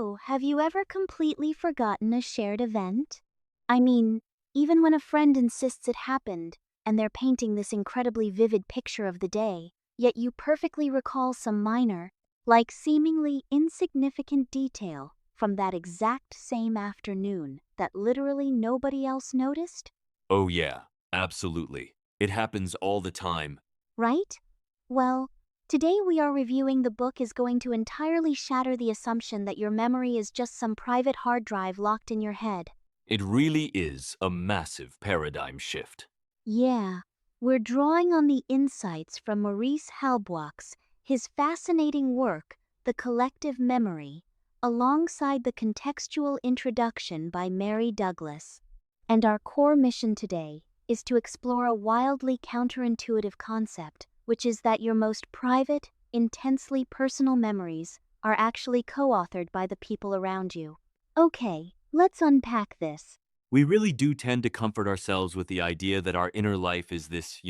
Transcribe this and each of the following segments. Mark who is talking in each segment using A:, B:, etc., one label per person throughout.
A: So, have you ever completely forgotten a shared event? I mean, even when a friend insists it happened, and they're painting this incredibly vivid picture of the day, yet you perfectly recall some minor, like seemingly insignificant detail from that exact same afternoon that literally nobody else noticed?
B: Oh yeah, absolutely. It happens all the time.
A: Right? Well, today we are reviewing the book is going to entirely shatter the assumption that your memory is just some private hard drive locked in your head.
B: It really is a massive paradigm shift.
A: Yeah, we're drawing on the insights from Maurice Halbwachs, his fascinating work, The Collective Memory, alongside the contextual introduction by Mary Douglas. And our core mission today is to explore a wildly counterintuitive concept, which is that your most private, intensely personal memories are actually co-authored by the people around you. Okay, let's unpack this.
B: We really do tend to comfort ourselves with the idea that our inner life is this,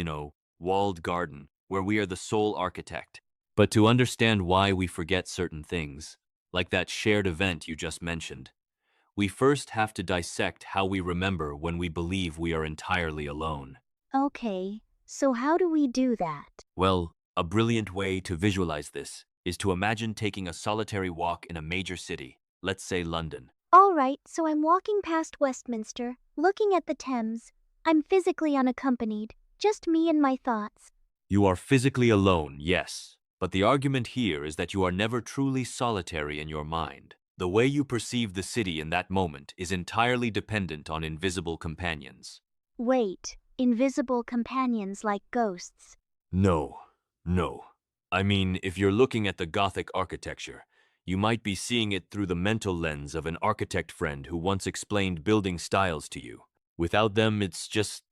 B: walled garden where we are the sole architect. But to understand why we forget certain things, like that shared event you just mentioned, we first have to dissect how we remember when we believe we are entirely alone.
A: Okay, so how do we do that?
B: Well, a brilliant way to visualize this is to imagine taking a solitary walk in a major city, let's say London.
A: All right, so I'm walking past Westminster, looking at the Thames. I'm physically unaccompanied, just me and my thoughts.
B: You are physically alone, yes, but the argument here is that you are never truly solitary in your mind. The way you perceive the city in that moment is entirely dependent on invisible companions.
A: Wait, invisible companions like ghosts.
B: No, no. I mean, if you're looking at the Gothic architecture, you might be seeing it through the mental lens of an architect friend who once explained building styles to you. Without them, it's just,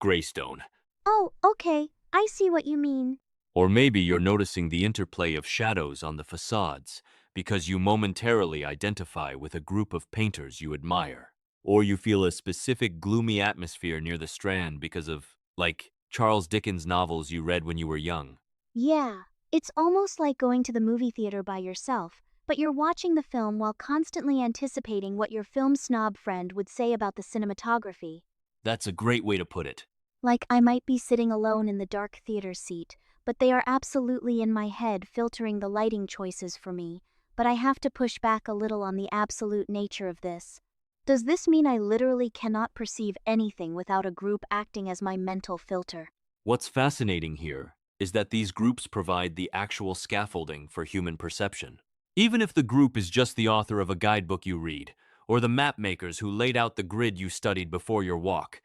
B: graystone.
A: Oh, okay, I see what you mean.
B: Or maybe you're noticing the interplay of shadows on the facades because you momentarily identify with a group of painters you admire. Or you feel a specific gloomy atmosphere near the Strand because of, like, Charles Dickens novels you read when you were young.
A: Yeah, it's almost like going to the movie theater by yourself, but you're watching the film while constantly anticipating what your film snob friend would say about the cinematography.
B: That's a great way to put it.
A: Like I might be sitting alone in the dark theater seat, but they are absolutely in my head filtering the lighting choices for me, but I have to push back a little on the absolute nature of this. Does this mean I literally cannot perceive anything without a group acting as my mental filter?
B: What's fascinating here is that these groups provide the actual scaffolding for human perception. Even if the group is just the author of a guidebook you read, or the map makers who laid out the grid you studied before your walk,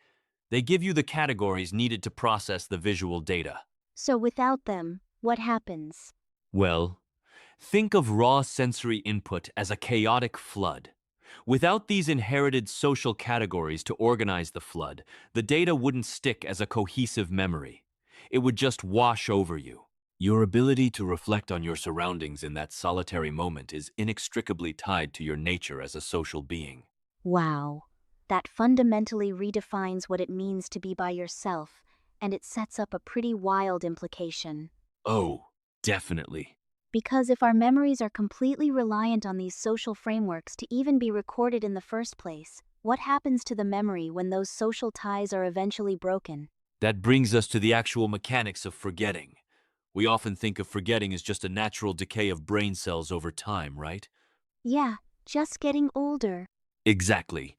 B: they give you the categories needed to process the visual data.
A: So without them, what happens?
B: Well, think of raw sensory input as a chaotic flood. Without these inherited social categories to organize the flood, the data wouldn't stick as a cohesive memory. It would just wash over you. Your ability to reflect on your surroundings in that solitary moment is inextricably tied to your nature as a social being.
A: Wow, that fundamentally redefines what it means to be by yourself, and it sets up a pretty wild implication.
B: Oh, definitely.
A: Because if our memories are completely reliant on these social frameworks to even be recorded in the first place, what happens to the memory when those social ties are eventually broken?
B: That brings us to the actual mechanics of forgetting. We often think of forgetting as just a natural decay of brain cells over time, right?
A: Yeah, just getting older.
B: Exactly.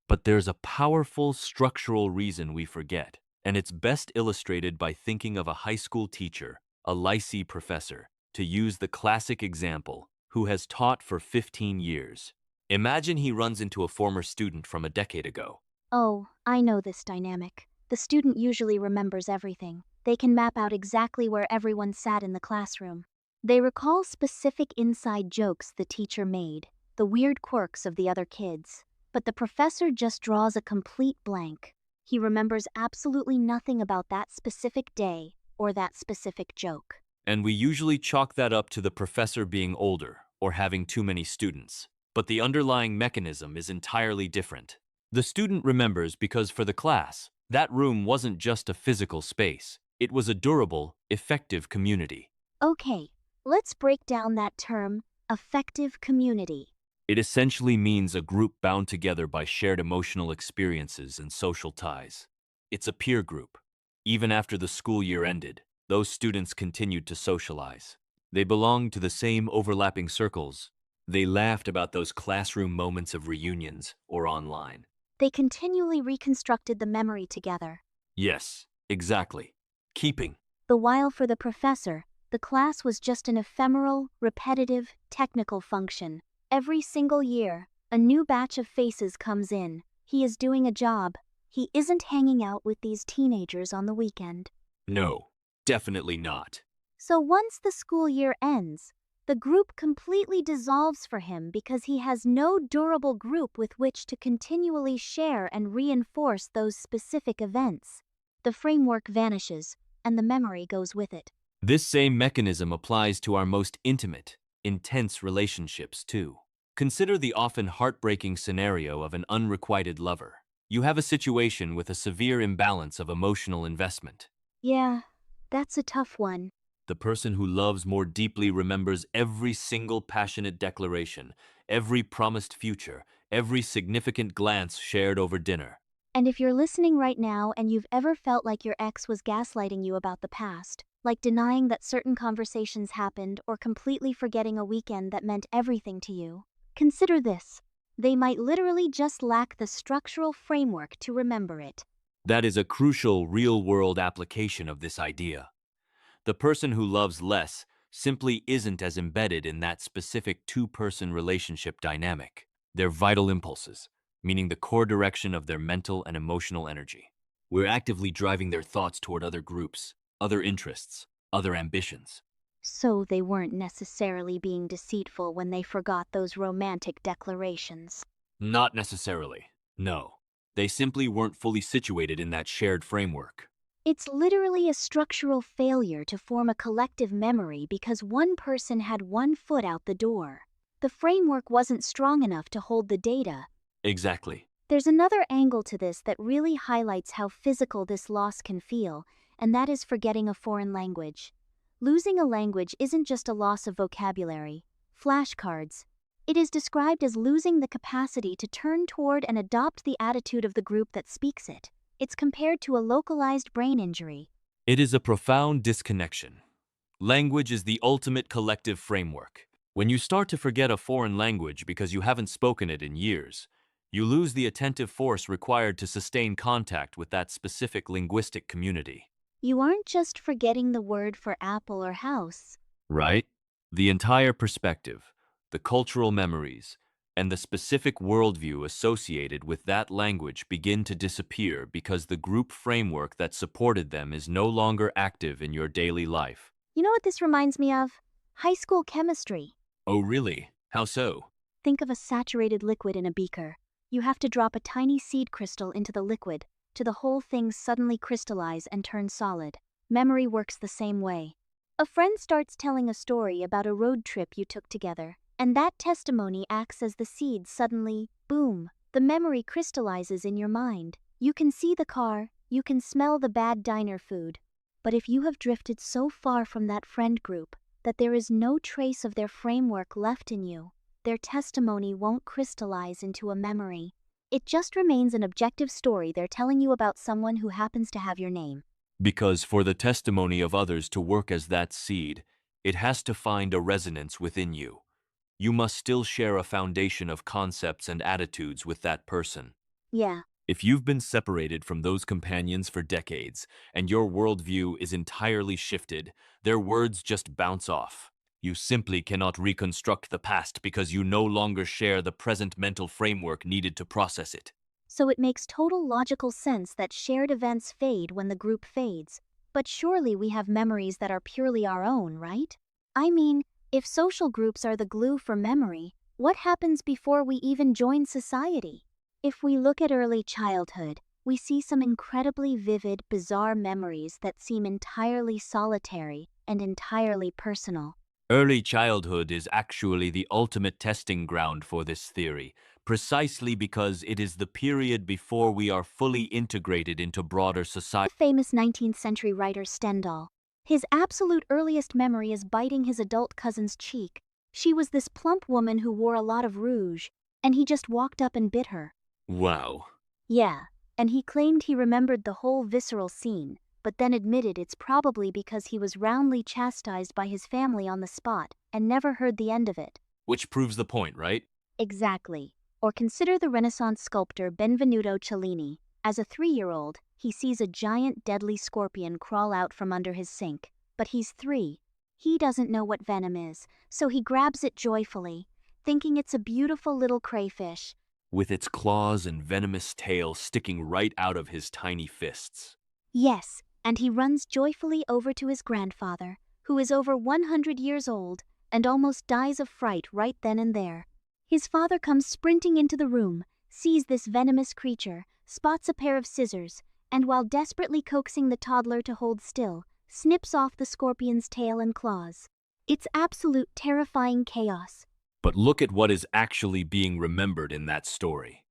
B: But there's a powerful structural reason we forget, and it's best illustrated by thinking of a high school teacher, a lycée professor, to use the classic example, who has taught for 15 years. Imagine he runs into a former student from a decade ago.
A: Oh, I know this dynamic. The student usually remembers everything. They can map out exactly where everyone sat in the classroom. They recall specific inside jokes the teacher made, the weird quirks of the other kids. But the professor just draws a complete blank. He remembers absolutely nothing about that specific day or that specific joke.
B: And we usually chalk that up to the professor being older or having too many students. But the underlying mechanism is entirely different. The student remembers because for the class, that room wasn't just a physical space. It was a durable, effective community.
A: Okay, let's break down that term, affective community.
B: It essentially means a group bound together by shared emotional experiences and social ties. It's a peer group. Even after the school year ended, those students continued to socialize. They belonged to the same overlapping circles. They laughed about those classroom moments of reunions or online.
A: They continually reconstructed the memory together.
B: Yes, exactly. Keeping.
A: The while for the professor, the class was just an ephemeral, repetitive, technical function. Every single year, a new batch of faces comes in. He is doing a job. He isn't hanging out with these teenagers on the weekend.
B: No, definitely not.
A: So once the school year ends, the group completely dissolves for him because he has no durable group with which to continually share and reinforce those specific events. The framework vanishes, and the memory goes with it.
B: This same mechanism applies to our most intimate, intense relationships too. Consider the often heartbreaking scenario of an unrequited lover. You have a situation with a severe imbalance of emotional investment.
A: Yeah, that's a tough one.
B: The person who loves more deeply remembers every single passionate declaration, every promised future, every significant glance shared over dinner.
A: And if you're listening right now and you've ever felt like your ex was gaslighting you about the past, like denying that certain conversations happened or completely forgetting a weekend that meant everything to you, consider this. They might literally just lack the structural framework to remember it.
B: That is a crucial real-world application of this idea. The person who loves less simply isn't as embedded in that specific two-person relationship dynamic. Their vital impulses, meaning the core direction of their mental and emotional energy. We're actively driving their thoughts toward other groups, other interests, other ambitions.
A: So they weren't necessarily being deceitful when they forgot those romantic declarations.
B: Not necessarily. No. They simply weren't fully situated in that shared framework.
A: It's literally a structural failure to form a collective memory because one person had one foot out the door. The framework wasn't strong enough to hold the data.
B: Exactly.
A: There's another angle to this that really highlights how physical this loss can feel, and that is forgetting a foreign language. Losing a language isn't just a loss of vocabulary, flashcards. It is described as losing the capacity to turn toward and adopt the attitude of the group that speaks it. It's compared to a localized brain injury.
B: It is a profound disconnection. Language is the ultimate collective framework. When you start to forget a foreign language because you haven't spoken it in years, you lose the attentive force required to sustain contact with that specific linguistic community.
A: You aren't just forgetting the word for apple or house.
B: Right? The entire perspective, the cultural memories, and the specific worldview associated with that language begin to disappear because the group framework that supported them is no longer active in your daily life.
A: You know what this reminds me of? High school chemistry.
B: Oh, really? How so?
A: Think of a saturated liquid in a beaker. You have to drop a tiny seed crystal into the liquid, to the whole thing suddenly crystallize and turn solid. Memory works the same way. A friend starts telling a story about a road trip you took together, and that testimony acts as the seed. Suddenly, boom, the memory crystallizes in your mind. You can see the car, you can smell the bad diner food. But if you have drifted so far from that friend group that there is no trace of their framework left in you, their testimony won't crystallize into a memory. It just remains an objective story they're telling you about someone who happens to have your name.
B: Because for the testimony of others to work as that seed, it has to find a resonance within you. You must still share a foundation of concepts and attitudes with that person.
A: Yeah.
B: If you've been separated from those companions for decades and your worldview is entirely shifted, their words just bounce off. You simply cannot reconstruct the past because you no longer share the present mental framework needed to process it.
A: So it makes total logical sense that shared events fade when the group fades. But surely we have memories that are purely our own, right? I mean, if social groups are the glue for memory, what happens before we even join society? If we look at early childhood, we see some incredibly vivid, bizarre memories that seem entirely solitary and entirely personal.
B: Early childhood is actually the ultimate testing ground for this theory, precisely because it is the period before we are fully integrated into broader society.
A: The famous 19th century writer Stendhal. His absolute earliest memory is biting his adult cousin's cheek. She was this plump woman who wore a lot of rouge, and he just walked up and bit her.
B: Wow.
A: Yeah, and he claimed he remembered the whole visceral scene, but then admitted it's probably because he was roundly chastised by his family on the spot and never heard the end of it.
B: Which proves the point, right?
A: Exactly. Or consider the Renaissance sculptor Benvenuto Cellini. As a 3-year-old, he sees a giant deadly scorpion crawl out from under his sink, but he's 3. He doesn't know what venom is, so he grabs it joyfully, thinking it's a beautiful little crayfish.
B: With its claws and venomous tail sticking right out of his tiny fists.
A: Yes, and he runs joyfully over to his grandfather, who is over 100 years old, and almost dies of fright right then and there. His father comes sprinting into the room, sees this venomous creature, spots a pair of scissors, and while desperately coaxing the toddler to hold still, snips off the scorpion's tail and claws. It's absolute terrifying chaos.
B: But look at what is actually being remembered in that story.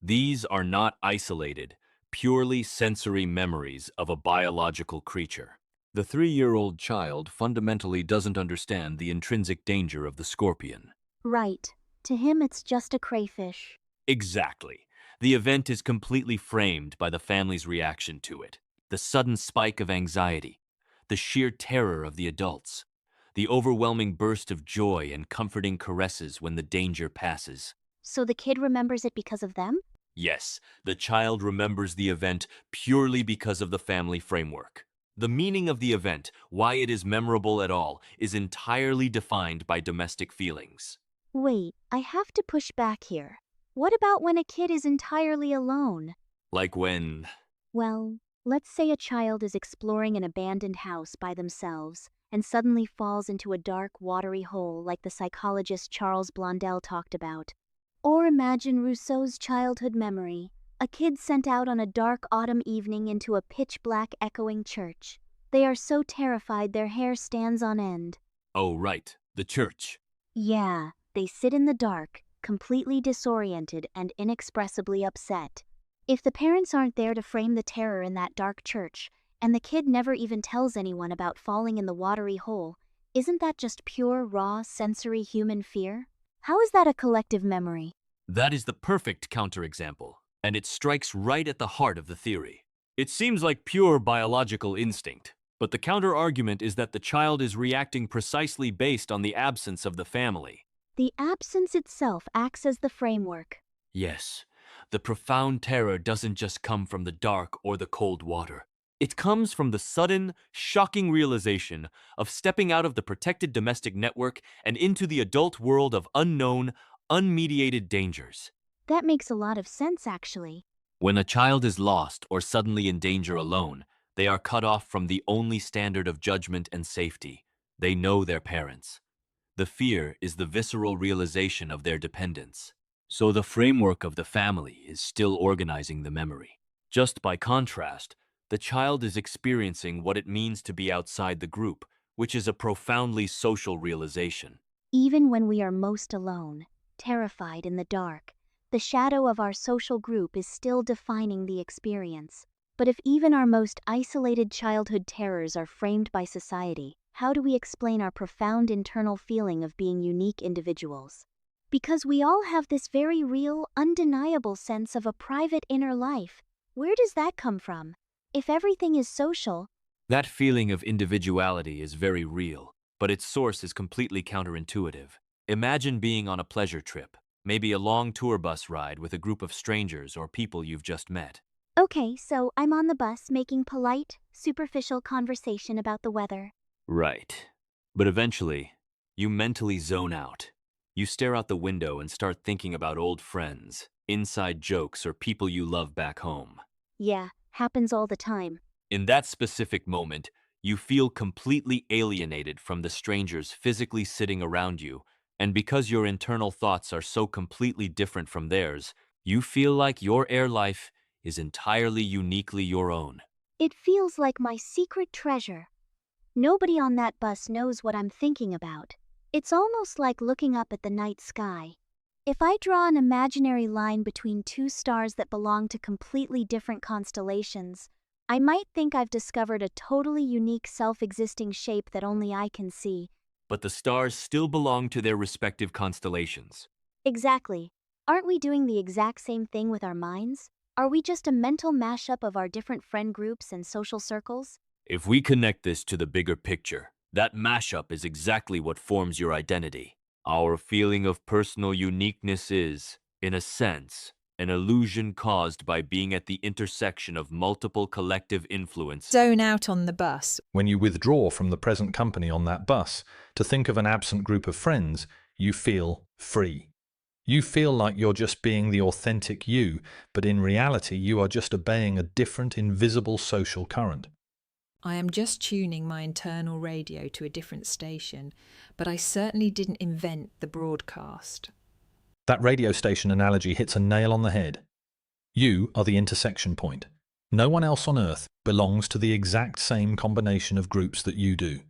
B: These are not isolated, purely sensory memories of a biological creature. The 3-year-old child fundamentally doesn't understand the intrinsic danger of the scorpion.
A: Right. To him it's just a crayfish.
B: Exactly. The event is completely framed by the family's reaction to it. The sudden spike of anxiety, the sheer terror of the adults, the overwhelming burst of joy and comforting caresses when the danger passes.
A: So the kid remembers it because of them?
B: Yes, the child remembers the event purely because of the family framework. The meaning of the event, why it is memorable at all, is entirely defined by domestic feelings.
A: Wait, I have to push back here. What about when a kid is entirely alone?
B: Like when...
A: Well, let's say a child is exploring an abandoned house by themselves and suddenly falls into a dark, watery hole like the psychologist Charles Blondel talked about. Or imagine Rousseau's childhood memory, a kid sent out on a dark autumn evening into a pitch-black echoing church. They are so terrified their hair stands on end.
B: Oh, right, the church.
A: Yeah, they sit in the dark, completely disoriented and inexpressibly upset. If the parents aren't there to frame the terror in that dark church, and the kid never even tells anyone about falling in the watery hole, isn't that just pure, raw, sensory human fear? How is that a collective memory?
B: That is the perfect counterexample, and it strikes right at the heart of the theory. It seems like pure biological instinct, but the counter-argument is that the child is reacting precisely based on the absence of the family.
A: The absence itself acts as the framework.
B: Yes, the profound terror doesn't just come from the dark or the cold water. It comes from the sudden, shocking realization of stepping out of the protected domestic network and into the adult world of unknown, unmediated dangers.
A: That makes a lot of sense, actually.
B: When a child is lost or suddenly in danger alone, they are cut off from the only standard of judgment and safety. They know their parents. The fear is the visceral realization of their dependence. So the framework of the family is still organizing the memory. Just by contrast, the child is experiencing what it means to be outside the group, which is a profoundly social realization.
A: Even when we are most alone, terrified in the dark, the shadow of our social group is still defining the experience. But if even our most isolated childhood terrors are framed by society, how do we explain our profound internal feeling of being unique individuals? Because we all have this very real, undeniable sense of a private inner life. Where does that come from? If everything is social,
B: That feeling of individuality is very real, but its source is completely counterintuitive. Imagine being on a pleasure trip, maybe a long tour bus ride with a group of strangers or people you've just met.
A: okay, so I'm on the bus making polite, superficial conversation about the weather.
B: Right. But eventually, you mentally zone out. You stare out the window and start thinking about old friends, inside jokes, or people you love back home.
A: Yeah, happens all the time.
B: In that specific moment, you feel completely alienated from the strangers physically sitting around you, and because your internal thoughts are so completely different from theirs, you feel like your air life is entirely uniquely your own.
A: It feels like my secret treasure. Nobody on that bus knows what I'm thinking about. It's almost like looking up at the night sky. If I draw an imaginary line between two stars that belong to completely different constellations, I might think I've discovered a totally unique self-existing shape that only I can see.
B: but the stars still belong to their respective constellations.
A: Exactly. Aren't we doing the exact same thing with our minds? Are we just a mental mashup of our different friend groups and social circles?
B: If we connect this to the bigger picture, that mashup is exactly what forms your identity. Our feeling of personal uniqueness is, in a sense, an illusion caused by being at the intersection of multiple collective influence.
C: Zone out on the bus.
D: When you withdraw from the present company on that bus to think of an absent group of friends, you feel free. You feel like you're just being the authentic you, but in reality you are just obeying a different, invisible social current.
C: I am just tuning my internal radio to a different station, but I certainly didn't invent the broadcast.
D: That radio station analogy hits a nail on the head. You are the intersection point. No one else on Earth belongs to the exact same combination of groups that you do.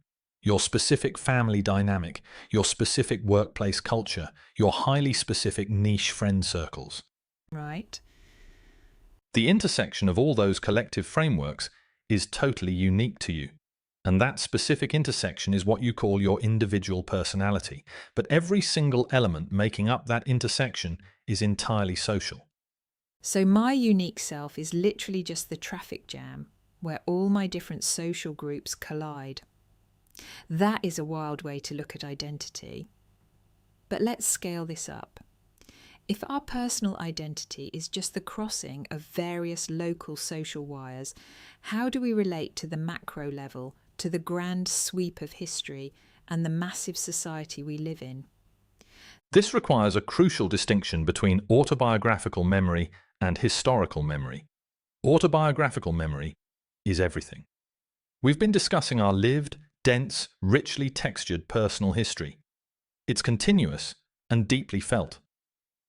D: Your specific family dynamic, your specific workplace culture, your highly specific niche friend circles.
C: Right?
D: The intersection of all those collective frameworks is totally unique to you. And that specific intersection is what you call your individual personality. But every single element making up that intersection is entirely social.
C: So my unique self is literally just the traffic jam where all my different social groups collide. That is a wild way to look at identity. But let's scale this up. If our personal identity is just the crossing of various local social wires, how do we relate to the macro level, to the grand sweep of history and the massive society we live in?
D: This requires a crucial distinction between autobiographical memory and historical memory. Autobiographical memory is everything. We've been discussing our lived, dense, richly textured personal history. It's continuous and deeply felt.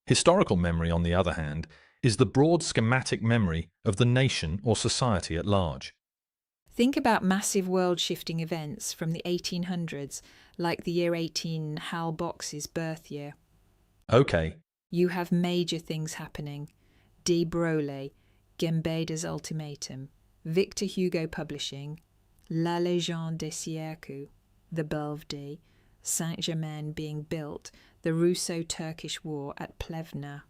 D: Historical memory, on the other hand, is the broad schematic memory of the nation or society at large.
C: Think about massive world-shifting events from the 1800s, like the year 18, Halbwachs' birth year.
D: Okay,
C: You have major things happening. De Broglie, Gambada's Ultimatum, Victor Hugo Publishing, La Légende des Siècles, the Belvedere, Saint-Germain being built, the Russo-Turkish War at Plevna.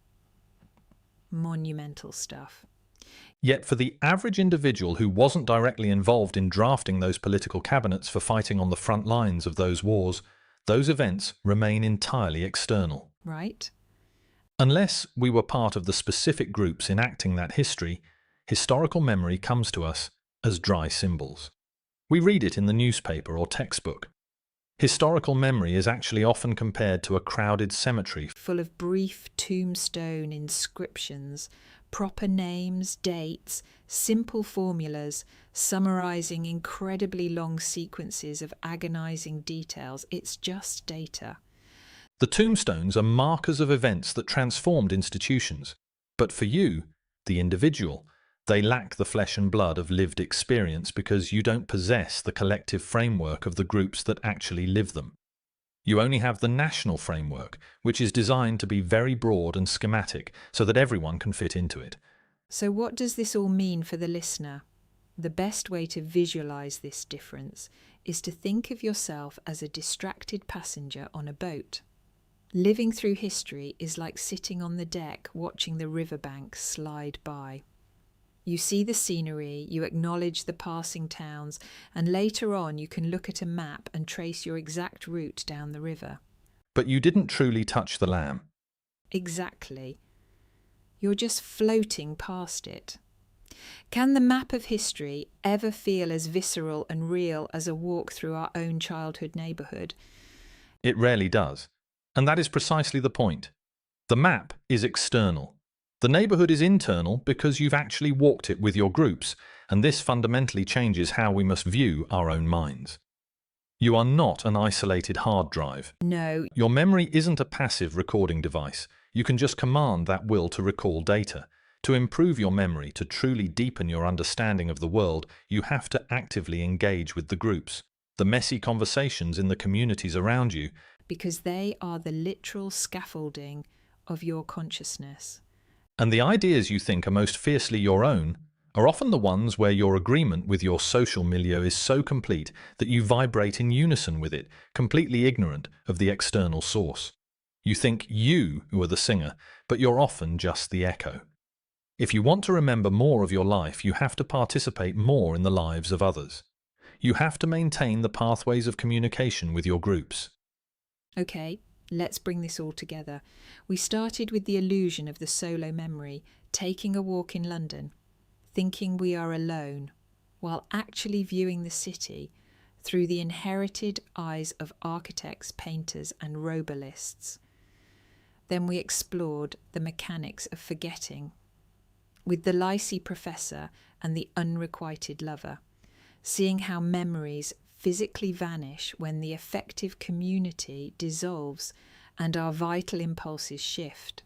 C: Monumental stuff.
D: yet for the average individual who wasn't directly involved in drafting those political cabinets for fighting on the front lines of those wars, those events remain entirely external.
C: Right?
D: Unless we were part of the specific groups enacting that history, historical memory comes to us as dry symbols. We read it in the newspaper or textbook. Historical memory is actually often compared to a crowded cemetery
C: Full of brief tombstone inscriptions, proper names, dates, simple formulas, summarizing incredibly long sequences of agonizing details. It's just data.
D: The tombstones are markers of events that transformed institutions. But for you, the individual, they lack the flesh and blood of lived experience because you don't possess the collective framework of the groups that actually live them. You only have the national framework, which is designed to be very broad and schematic so that everyone can fit into it.
C: So what does this all mean for the listener? The best way to visualize this difference is to think of yourself as a distracted passenger on a boat. Living through history is like sitting on the deck watching the riverbank slide by. You see the scenery, you acknowledge the passing towns, and later on you can look at a map and trace your exact route down the river.
D: But you didn't truly touch the lamb.
C: Exactly. You're just floating past it. Can the map of history ever feel as visceral and real as a walk through our own childhood neighbourhood?
D: It rarely does. And that is precisely the point. The map is external. The neighbourhood is internal because you've actually walked it with your groups, and this fundamentally changes how we must view our own minds. You are not an isolated hard drive.
C: No,
D: Your memory isn't a passive recording device. You can just command that will to recall data. To improve your memory, to truly deepen your understanding of the world, you have to actively engage with the groups, the messy conversations in the communities around you.
C: because they are the literal scaffolding of your consciousness.
D: And the ideas you think are most fiercely your own are often the ones where your agreement with your social milieu is so complete that you vibrate in unison with it, completely ignorant of the external source. You think you are the singer, but you're often just the echo. If you want to remember more of your life, you have to participate more in the lives of others. You have to maintain the pathways of communication with your groups.
C: Okay, let's bring this all together. We started with the illusion of the solo memory, taking a walk in London, thinking we are alone, while actually viewing the city through the inherited eyes of architects, painters, and robolists. Then we explored the mechanics of forgetting, with the lycée professor and the unrequited lover, seeing how memories physically vanish when the affective community dissolves and our vital impulses shift.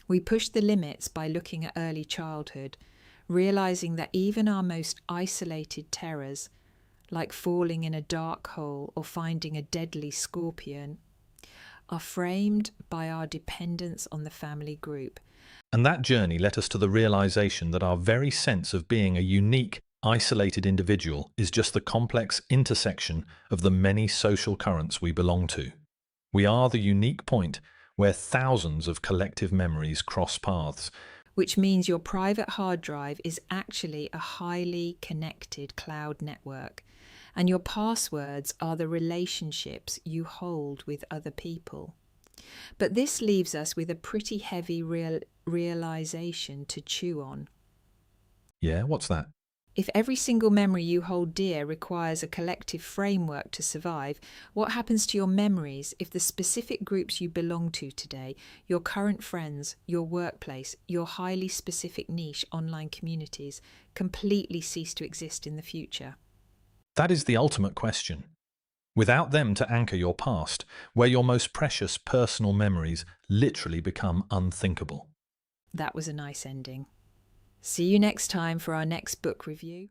C: We pushed the limits by looking at early childhood, realizing that even our most isolated terrors, like falling in a dark hole or finding a deadly scorpion, are framed by our dependence on the family group.
D: And that journey led us to the realization that our very sense of being a unique, isolated individual is just the complex intersection of the many social currents we belong to. We are the unique point where thousands of collective memories cross paths,
C: Which means your private hard drive is actually a highly connected cloud network, and your passwords are the relationships you hold with other people. But this leaves us with a pretty heavy realization to chew on.
D: Yeah, what's that?
C: If every single memory you hold dear requires a collective framework to survive, what happens to your memories if the specific groups you belong to today, your current friends, your workplace, your highly specific niche online communities, completely cease to exist in the future?
D: That is the ultimate question. Without them to anchor your past, where your most precious personal memories literally become unthinkable.
C: That was a nice ending. See you next time for our next book review.